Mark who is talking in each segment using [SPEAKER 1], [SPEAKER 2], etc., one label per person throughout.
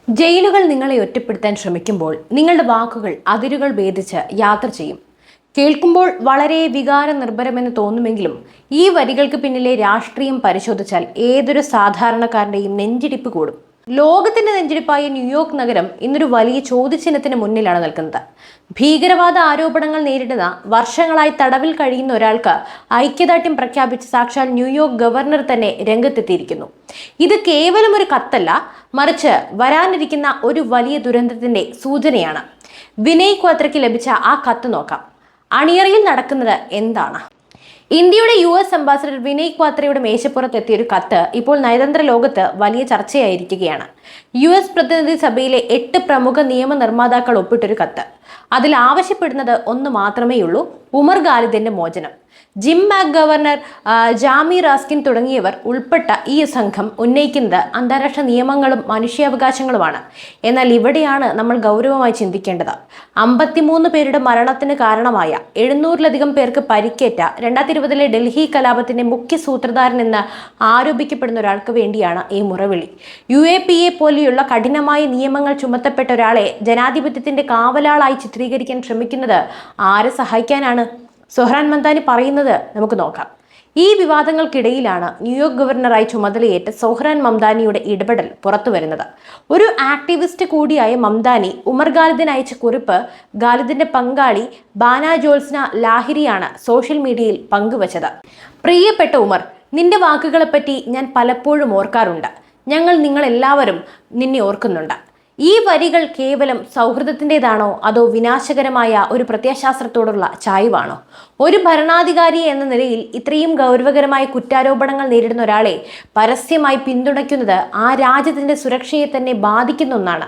[SPEAKER 1] ജയിലുകൾ നിങ്ങളെ ഒറ്റപ്പെടുത്താൻ ശ്രമിക്കുമ്പോൾ നിങ്ങളുടെ വാക്കുകൾ അതിരുകൾ ഭേദിച്ച് യാത്ര ചെയ്യും. കേൾക്കുമ്പോൾ വളരെ വികാര നിർഭരമെന്ന് തോന്നുമെങ്കിലും ഈ വരികൾക്ക് പിന്നിലെ രാഷ്ട്രീയം പരിശോധിച്ചാൽ ഏതൊരു സാധാരണക്കാരന്റെയും നെഞ്ചിടിപ്പ് കൂടും. ലോകത്തിന്റെ നെഞ്ചിടിപ്പായ ന്യൂയോർക്ക് നഗരം ഇന്നൊരു വലിയ ചോദ്യചിഹ്നത്തിന് മുന്നിലാണ് നിൽക്കുന്നത്. ഭീകരവാദ ആരോപണങ്ങൾ നേരിടുന്ന വർഷങ്ങളായി തടവിൽ കഴിയുന്ന ഒരാൾക്ക് ഐക്യദാർഢ്യം പ്രഖ്യാപിച്ച് സാക്ഷാൽ ന്യൂയോർക്ക് ഗവർണർ തന്നെ രംഗത്തെത്തിയിരിക്കുന്നു. ഇത് കേവലം ഒരു കത്തല്ല, മറിച്ച് വരാനിരിക്കുന്ന ഒരു വലിയ ദുരന്തത്തിന്റെ സൂചനയാണ്. വിനയ് ക്വാത്രയ്ക്ക് ലഭിച്ച ആ കത്ത് നോക്കാം. അണിയറയിൽ നടക്കുന്നത് എന്താണ്? ഇന്ത്യയുടെ US അംബാസഡർ വിനയ് ക്വാത്രയുടെ മേശപ്പുറത്ത് എത്തിയ ഒരു കത്ത് ഇപ്പോൾ നയതന്ത്ര ലോകത്ത് വലിയ ചർച്ചയായിരിക്കുകയാണ്. US പ്രതിനിധി സഭയിലെ 8 പ്രമുഖ നിയമനിർമ്മാതാക്കൾ ഒപ്പിട്ടൊരു കത്ത്. അതിൽ ആവശ്യപ്പെടുന്നത് ഒന്ന് മാത്രമേയുള്ളൂ: ഉമർ ഖാലിദിന്റെ മോചനം. ജിം ഗവർണർ ജാമി റാസ്കിൻ തുടങ്ങിയവർ ഉൾപ്പെട്ട ഈ സംഘം ഉന്നയിക്കുന്നത് അന്താരാഷ്ട്ര നിയമങ്ങളും മനുഷ്യാവകാശങ്ങളുമാണ്. എന്നാൽ ഇവിടെയാണ് നമ്മൾ ഗൗരവമായി ചിന്തിക്കേണ്ടത്. 53 പേരുടെ മരണത്തിന് കാരണമായ 700-ലധികം പേർക്ക് പരിക്കേറ്റ 2020-ലെ ഡൽഹി കലാപത്തിന്റെ മുഖ്യ സൂത്രധാരൻ എന്ന് ആരോപിക്കപ്പെടുന്ന ഒരാൾക്ക് വേണ്ടിയാണ് ഈ മുറവിളി. UAPA പോലെയുള്ള കഠിനമായ നിയമങ്ങൾ ചുമത്തപ്പെട്ട ഒരാളെ ജനാധിപത്യത്തിന്റെ കാവലാളായി ചിത്രീകരിക്കാൻ ശ്രമിക്കുന്നത് ആരെ സഹായിക്കാനാണ്? സൊഹ്റാൻ മംദാനി പറയുന്നത് നമുക്ക് നോക്കാം. ഈ വിവാദങ്ങൾക്കിടയിലാണ് ന്യൂയോർക്ക് ഗവർണറായി ചുമതലയേറ്റ സൊഹ്റാൻ മംദാനിയുടെ ഇടപെടൽ പുറത്തു വരുന്നത്. ഒരു ആക്ടിവിസ്റ്റ് കൂടിയായ മംദാനി ഉമർ ഖാലിദിന് അയച്ച കുറിപ്പ് ഖാലിദിന്റെ പങ്കാളി ബാന ജോത്സ്ന ലാഹിരിയാണ് സോഷ്യൽ മീഡിയയിൽ പങ്കുവച്ചത്. പ്രിയപ്പെട്ട ഉമർ, നിന്റെ വാക്കുകളെപ്പറ്റി ഞാൻ പലപ്പോഴും ഓർക്കാറുണ്ട്. ഞങ്ങൾ നിങ്ങളെല്ലാവരും നിന്നെ ഓർക്കുന്നുണ്ട്. ഈ വരികൾ കേവലം സൗഹൃദത്തിൻ്റെതാണോ, അതോ വിനാശകരമായ ഒരു പ്രത്യയശാസ്ത്രത്തോടുള്ള ചായ്വാണോ? ഒരു ഭരണാധികാരി എന്ന നിലയിൽ ഇത്രയും ഗൗരവകരമായ കുറ്റാരോപണങ്ങൾ നേരിടുന്ന ഒരാളെ പരസ്യമായി പിന്തുണയ്ക്കുന്നത് ആ രാജ്യത്തിന്റെ സുരക്ഷയെ തന്നെ ബാധിക്കുന്ന ഒന്നാണ്.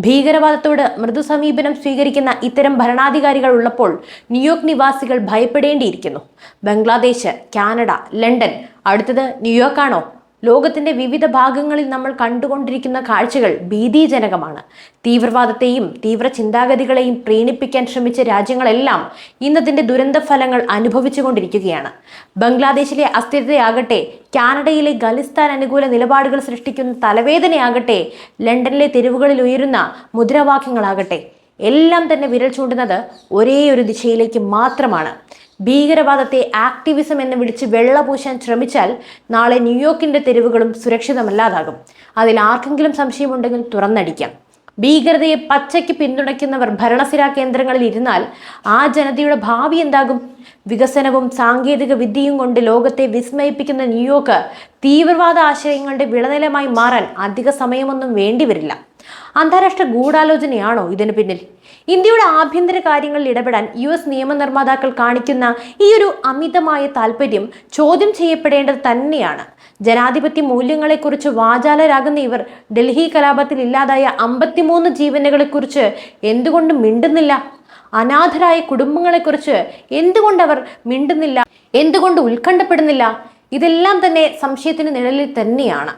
[SPEAKER 1] ഭീകരവാദത്തോട് മൃദു സമീപനം സ്വീകരിക്കുന്ന ഇത്തരം ഭരണാധികാരികൾ ഉള്ളപ്പോൾ ന്യൂയോർക്ക് നിവാസികൾ ഭയപ്പെടേണ്ടിയിരിക്കുന്നു. ബംഗ്ലാദേശ്, കാനഡ, ലണ്ടൻ, അടുത്തത് ന്യൂയോർക്കാണോ? ലോകത്തിന്റെ വിവിധ ഭാഗങ്ങളിൽ നമ്മൾ കണ്ടുകൊണ്ടിരിക്കുന്ന കാഴ്ചകൾ ഭീതിജനകമാണ്. തീവ്രവാദത്തെയും തീവ്ര ചിന്താഗതികളെയും പ്രീണിപ്പിക്കാൻ ശ്രമിച്ച രാജ്യങ്ങളെല്ലാം ഇന്നതിന്റെ ദുരന്ത ഫലങ്ങൾ അനുഭവിച്ചുകൊണ്ടിരിക്കുകയാണ്. ബംഗ്ലാദേശിലെ അസ്ഥിരതയാകട്ടെ, കാനഡയിലെ ഖലിസ്ഥാൻ അനുകൂല നിലപാടുകൾ സൃഷ്ടിക്കുന്ന തലവേദനയാകട്ടെ, ലണ്ടനിലെ തെരുവുകളിൽ ഉയരുന്ന മുദ്രാവാക്യങ്ങളാകട്ടെ, എല്ലാം തന്നെ വിരൽ ചൂണ്ടുന്നത് ഒരേ ഒരു ദിശയിലേക്ക് മാത്രമാണ്. ഭീകരവാദത്തെ ആക്ടിവിസം എന്ന് വിളിച്ച് വെള്ളപൂശാൻ ശ്രമിച്ചാൽ നാളെ ന്യൂയോർക്കിന്റെ തെരുവുകളും സുരക്ഷിതമല്ലാതാകും. അതിൽ ആർക്കെങ്കിലും സംശയമുണ്ടെങ്കിൽ തുറന്നടിക്കാം. ഭീകരതയെ പച്ചയ്ക്ക് പിന്തുണയ്ക്കുന്നവർ ഭരണസിരാ കേന്ദ്രങ്ങളിൽ ഇരുന്നാൽ ആ ജനതയുടെ ഭാവി എന്താകും? വികസനവും സാങ്കേതിക വിദ്യയും കൊണ്ട് ലോകത്തെ വിസ്മയിപ്പിക്കുന്ന ന്യൂയോർക്ക് തീവ്രവാദ ആശയങ്ങളുടെ വിളനിലമായി മാറാൻ അധിക സമയമൊന്നും വേണ്ടിവരില്ല. അന്താരാഷ്ട്ര ഗൂഢാലോചനയാണോ ഇതിനു പിന്നിൽ? ഇന്ത്യയുടെ ആഭ്യന്തര കാര്യങ്ങളിൽ ഇടപെടാൻ US നിയമനിർമ്മാതാക്കൾ കാണിക്കുന്ന ഈ ഒരു അമിതമായ താല്പര്യം ചോദ്യം ചെയ്യപ്പെടേണ്ടത് തന്നെയാണ്. ജനാധിപത്യ മൂല്യങ്ങളെക്കുറിച്ച് വാചാലരാകുന്ന ഇവർ ഡൽഹി കലാപത്തിൽ ഇല്ലാതായ 53 ജീവനുകളെക്കുറിച്ച് എന്തുകൊണ്ട് മിണ്ടുന്നില്ല? അനാഥരായ കുടുംബങ്ങളെക്കുറിച്ച് എന്തുകൊണ്ടവർ മിണ്ടുന്നില്ല? എന്തുകൊണ്ട് ഉത്കണ്ഠപ്പെടുന്നില്ല? ഇതെല്ലാം തന്നെ സംശയത്തിന് നിഴലിൽ തന്നെയാണ്.